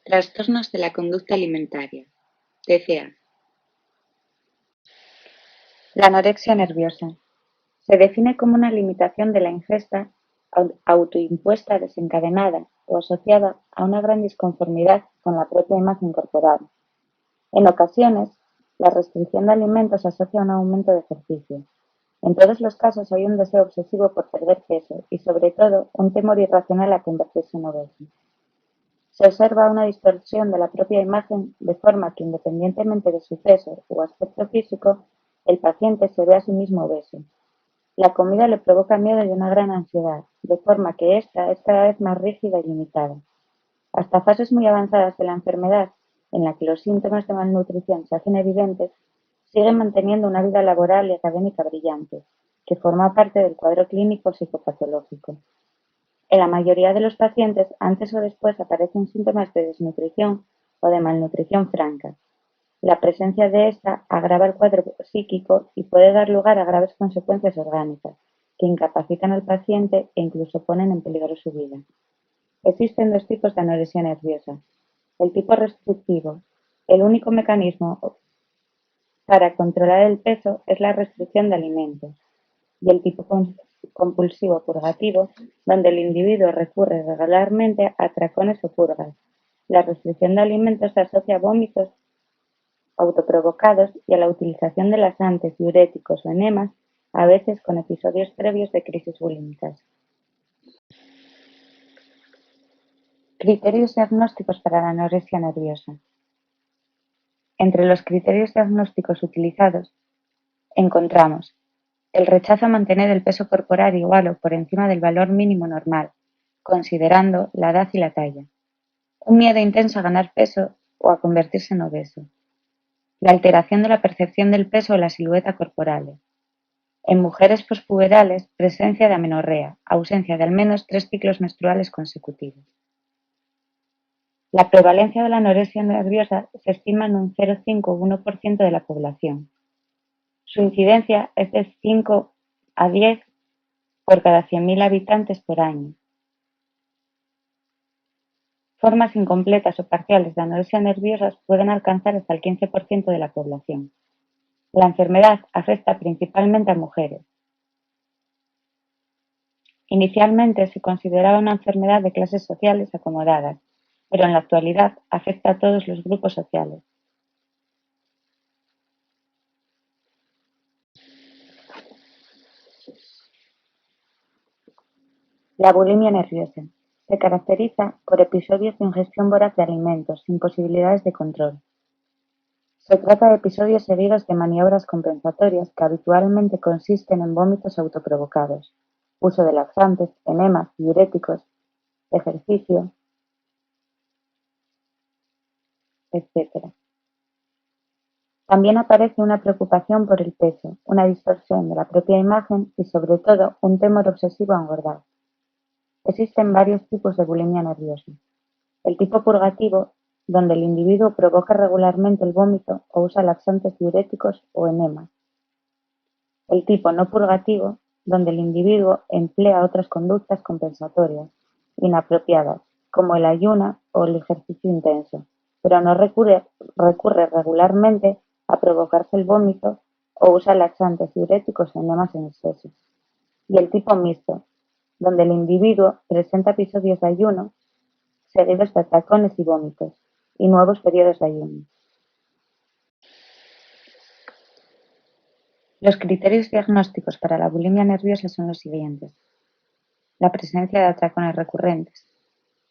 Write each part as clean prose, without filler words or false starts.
Trastornos de la conducta alimentaria, TCA. La anorexia nerviosa se define como una limitación de la ingesta autoimpuesta, desencadenada o asociada a una gran disconformidad con la propia imagen corporal. En ocasiones, la restricción de alimentos se asocia a un aumento de ejercicio. En todos los casos hay un deseo obsesivo por perder peso y, sobre todo, un temor irracional a convertirse en obeso. Se observa una distorsión de la propia imagen de forma que, independientemente de su peso o aspecto físico, el paciente se ve a sí mismo obeso. La comida le provoca miedo y una gran ansiedad, de forma que ésta es cada vez más rígida y limitada. Hasta fases muy avanzadas de la enfermedad, en la que los síntomas de malnutrición se hacen evidentes, sigue manteniendo una vida laboral y académica brillante, que forma parte del cuadro clínico psicopatológico. En la mayoría de los pacientes, antes o después aparecen síntomas de desnutrición o de malnutrición franca. La presencia de esta agrava el cuadro psíquico y puede dar lugar a graves consecuencias orgánicas, que incapacitan al paciente e incluso ponen en peligro su vida. Existen dos tipos de anorexia nerviosa. El tipo restrictivo. El único mecanismo para controlar el peso es la restricción de alimentos. Y el tipo compulsivo purgativo, donde el individuo recurre regularmente a atracones o purgas. La restricción de alimentos se asocia a vómitos autoprovocados y a la utilización de laxantes, diuréticos o enemas, a veces con episodios previos de crisis bulímicas. Criterios diagnósticos para la anorexia nerviosa. Entre los criterios diagnósticos utilizados encontramos el rechazo a mantener el peso corporal igual o por encima del valor mínimo normal, considerando la edad y la talla. Un miedo intenso a ganar peso o a convertirse en obeso. La alteración de la percepción del peso o la silueta corporales. En mujeres pospuberales, presencia de amenorrea, ausencia de al menos 3 ciclos menstruales consecutivos. La prevalencia de la anorexia nerviosa se estima en un 0,5 o 1% de la población. Su incidencia es de 5 a 10 por cada 100.000 habitantes por año. Formas incompletas o parciales de anorexia nerviosa pueden alcanzar hasta el 15% de la población. La enfermedad afecta principalmente a mujeres. Inicialmente se consideraba una enfermedad de clases sociales acomodadas, pero en la actualidad afecta a todos los grupos sociales. La bulimia nerviosa se caracteriza por episodios de ingestión voraz de alimentos sin posibilidades de control. Se trata de episodios seguidos de maniobras compensatorias que habitualmente consisten en vómitos autoprovocados, uso de laxantes, enemas, diuréticos, ejercicio, etc. También aparece una preocupación por el peso, una distorsión de la propia imagen y, sobre todo, un temor obsesivo a engordar. Existen varios tipos de bulimia nerviosa. El tipo purgativo, donde el individuo provoca regularmente el vómito o usa laxantes diuréticos o enemas. El tipo no purgativo, donde el individuo emplea otras conductas compensatorias, inapropiadas, como el ayuno o el ejercicio intenso, pero no recurre regularmente a provocarse el vómito o usa laxantes diuréticos o enemas en exceso. Y el tipo mixto, donde el individuo presenta episodios de ayuno seguidos de atracones y vómitos, y nuevos periodos de ayuno. Los criterios diagnósticos para la bulimia nerviosa son los siguientes. La presencia de atracones recurrentes.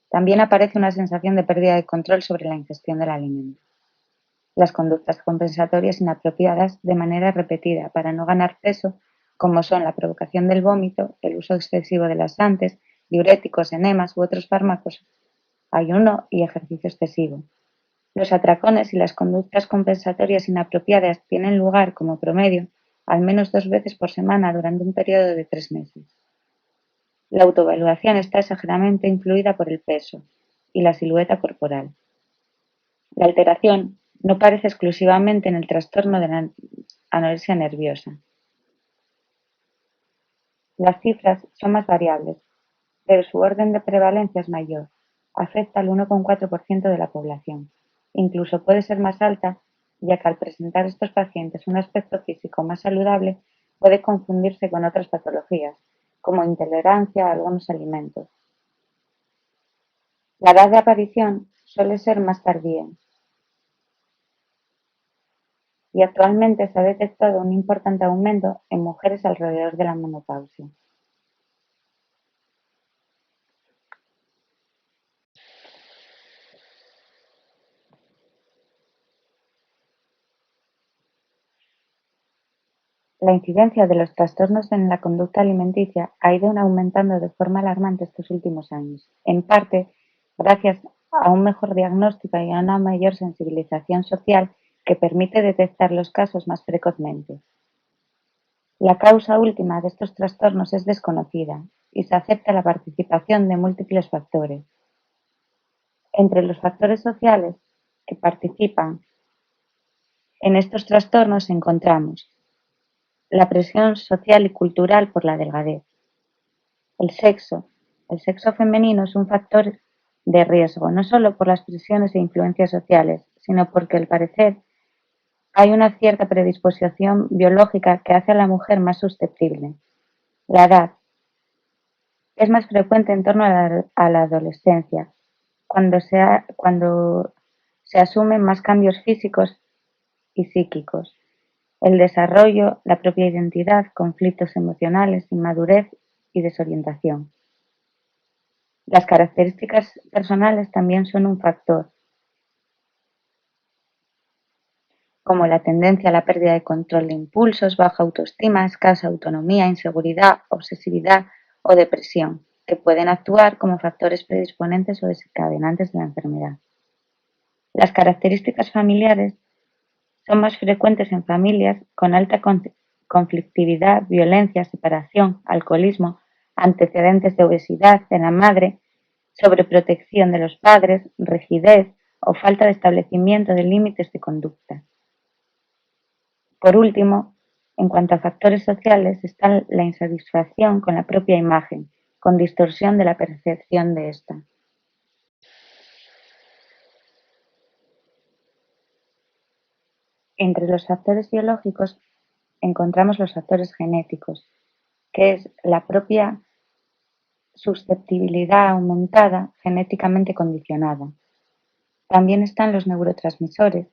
También aparece una sensación de pérdida de control sobre la ingestión del alimento. Las conductas compensatorias inapropiadas de manera repetida para no ganar peso, como son la provocación del vómito, el uso excesivo de laxantes, diuréticos, enemas u otros fármacos, ayuno y ejercicio excesivo. Los atracones y las conductas compensatorias inapropiadas tienen lugar, como promedio, al menos 2 veces por semana durante un periodo de 3 meses. La autoevaluación está exageradamente influida por el peso y la silueta corporal. La alteración no parece exclusivamente en el trastorno de la anorexia nerviosa. Las cifras son más variables, pero su orden de prevalencia es mayor. afecta al 1,4% de la población. Incluso puede ser más alta, ya que al presentar estos pacientes un aspecto físico más saludable puede confundirse con otras patologías, como intolerancia a algunos alimentos. La edad de aparición suele ser más tardía y actualmente se ha detectado un importante aumento en mujeres alrededor de la menopausia. La incidencia de los trastornos en la conducta alimenticia ha ido aumentando de forma alarmante estos últimos años, en parte gracias a un mejor diagnóstico y a una mayor sensibilización social que permite detectar los casos más precozmente. La causa última de estos trastornos es desconocida y se acepta la participación de múltiples factores. Entre los factores sociales que participan en estos trastornos encontramos la presión social y cultural por la delgadez. El sexo. El sexo femenino es un factor de riesgo, no solo por las presiones e influencias sociales, sino porque al parecer hay una cierta predisposición biológica que hace a la mujer más susceptible. La edad. Es más frecuente en torno a la adolescencia, cuando se asumen más cambios físicos y psíquicos. El desarrollo, la propia identidad, conflictos emocionales, inmadurez y desorientación. Las características personales también son un factor, como la tendencia a la pérdida de control de impulsos, baja autoestima, escasa autonomía, inseguridad, obsesividad o depresión, que pueden actuar como factores predisponentes o desencadenantes de la enfermedad. Las características familiares son más frecuentes en familias con alta conflictividad, violencia, separación, alcoholismo, antecedentes de obesidad en la madre, sobreprotección de los padres, rigidez o falta de establecimiento de límites de conducta. Por último, en cuanto a factores sociales, está la insatisfacción con la propia imagen, con distorsión de la percepción de esta. Entre los factores biológicos encontramos los factores genéticos, que es la propia susceptibilidad aumentada genéticamente condicionada. También están los neurotransmisores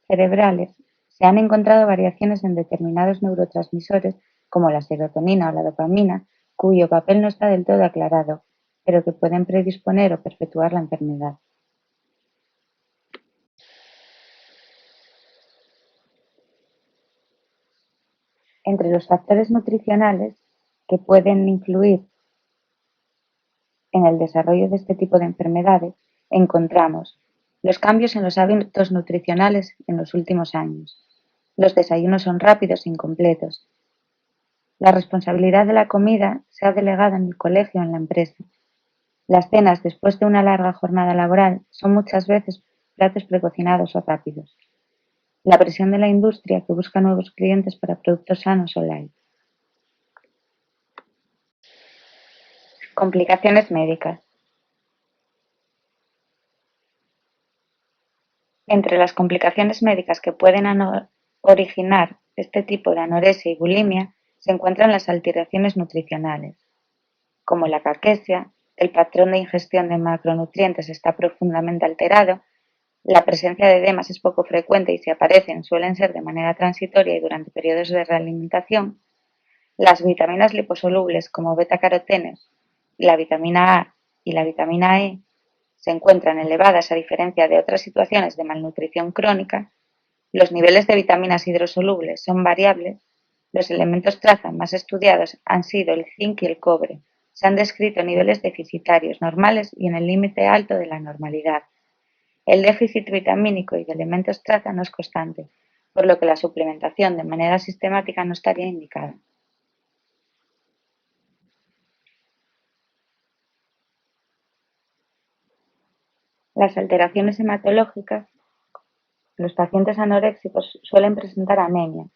cerebrales. Se han encontrado variaciones en determinados neurotransmisores, como la serotonina o la dopamina, cuyo papel no está del todo aclarado, pero que pueden predisponer o perpetuar la enfermedad. Entre los factores nutricionales que pueden influir en el desarrollo de este tipo de enfermedades, encontramos los cambios en los hábitos nutricionales en los últimos años. Los desayunos son rápidos e incompletos. La responsabilidad de la comida se ha delegado en el colegio o en la empresa. Las cenas después de una larga jornada laboral son muchas veces platos precocinados o rápidos. La presión de la industria que busca nuevos clientes para productos sanos o light. Complicaciones médicas. Entre las complicaciones médicas que pueden originar este tipo de anorexia y bulimia se encuentran las alteraciones nutricionales, como la caquesia, el patrón de ingestión de macronutrientes está profundamente alterado, la presencia de edemas es poco frecuente y si aparecen suelen ser de manera transitoria y durante periodos de realimentación, las vitaminas liposolubles como beta-carotenos, la vitamina A y la vitamina E se encuentran elevadas a diferencia de otras situaciones de malnutrición crónica, los niveles de vitaminas hidrosolubles son variables, los elementos traza más estudiados han sido el zinc y el cobre. Se han descrito niveles deficitarios normales y en el límite alto de la normalidad. El déficit vitamínico y de elementos traza no es constante, por lo que la suplementación de manera sistemática no estaría indicada. Las alteraciones hematológicas. Los pacientes anoréxicos suelen presentar anemia,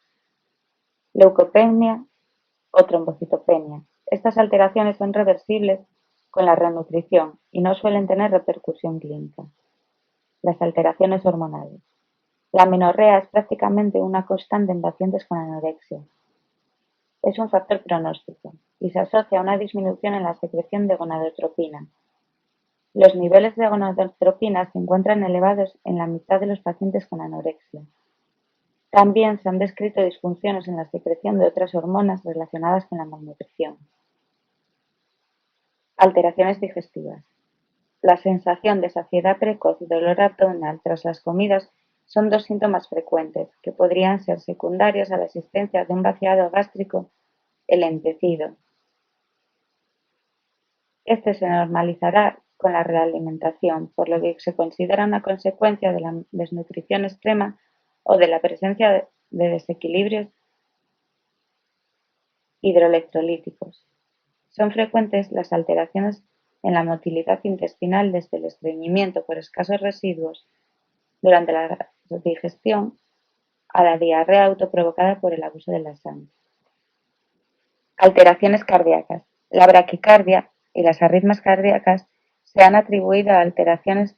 leucopenia o trombocitopenia. Estas alteraciones son reversibles con la renutrición y no suelen tener repercusión clínica. Las alteraciones hormonales. La amenorrea es prácticamente una constante en pacientes con anorexia. Es un factor pronóstico y se asocia a una disminución en la secreción de gonadotropina. Los niveles de gonadotropina se encuentran elevados en la mitad de los pacientes con anorexia. También se han descrito disfunciones en la secreción de otras hormonas relacionadas con la malnutrición. Alteraciones digestivas. La sensación de saciedad precoz y dolor abdominal tras las comidas son dos síntomas frecuentes que podrían ser secundarios a la existencia de un vaciado gástrico enlentecido. Este se normalizará con la realimentación, por lo que se considera una consecuencia de la desnutrición extrema o de la presencia de desequilibrios hidroelectrolíticos. Son frecuentes las alteraciones en la motilidad intestinal desde el estreñimiento por escasos residuos durante la digestión a la diarrea autoprovocada por el abuso de la sangre. Alteraciones cardíacas. La braquicardia y las arritmias cardíacas se han atribuido a alteraciones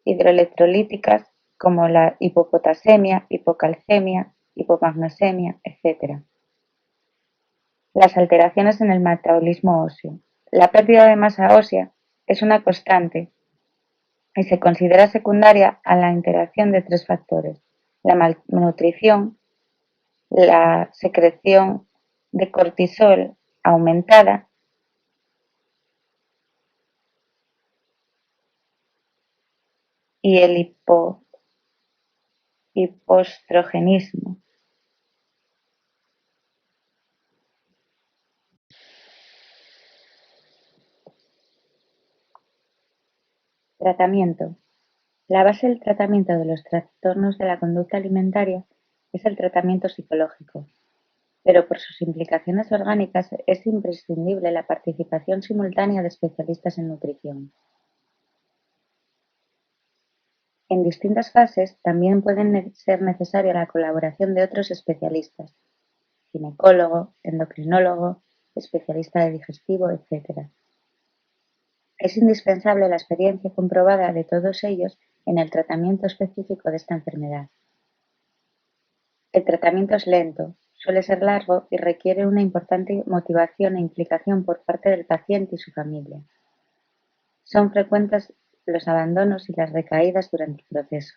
hidroelectrolíticas como la hipopotasemia, hipocalcemia, hipomagnesemia, etc. Las alteraciones en el metabolismo óseo. La pérdida de masa ósea es una constante y se considera secundaria a la interacción de tres factores: la malnutrición, la secreción de cortisol aumentada y el hipostrogenismo. Tratamiento. La base del tratamiento de los trastornos de la conducta alimentaria es el tratamiento psicológico, pero por sus implicaciones orgánicas es imprescindible la participación simultánea de especialistas en nutrición. En distintas fases también puede ser necesaria la colaboración de otros especialistas: ginecólogo, endocrinólogo, especialista de digestivo, etc. Es indispensable la experiencia comprobada de todos ellos en el tratamiento específico de esta enfermedad. El tratamiento es lento, suele ser largo y requiere una importante motivación e implicación por parte del paciente y su familia. Son frecuentes los abandonos y las recaídas durante el proceso.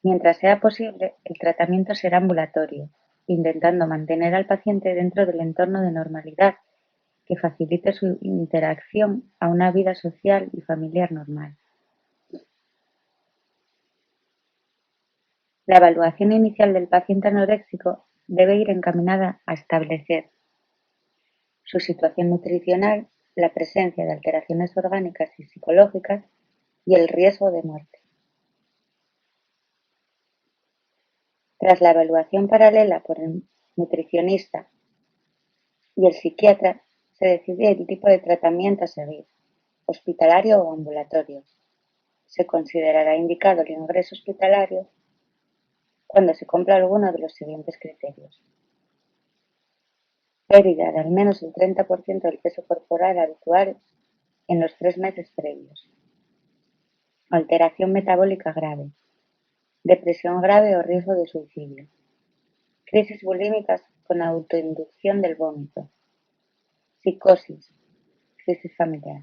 Mientras sea posible, el tratamiento será ambulatorio, intentando mantener al paciente dentro del entorno de normalidad que facilite su interacción a una vida social y familiar normal. La evaluación inicial del paciente anoréxico debe ir encaminada a establecer su situación nutricional, la presencia de alteraciones orgánicas y psicológicas y el riesgo de muerte. Tras la evaluación paralela por el nutricionista y el psiquiatra, se decide el tipo de tratamiento a seguir: hospitalario o ambulatorio. Se considerará indicado el ingreso hospitalario cuando se cumpla alguno de los siguientes criterios: pérdida de al menos el 30% del peso corporal habitual en los 3 meses previos, alteración metabólica grave, depresión grave o riesgo de suicidio, crisis bulímicas con autoinducción del vómito, psicosis, crisis familiar.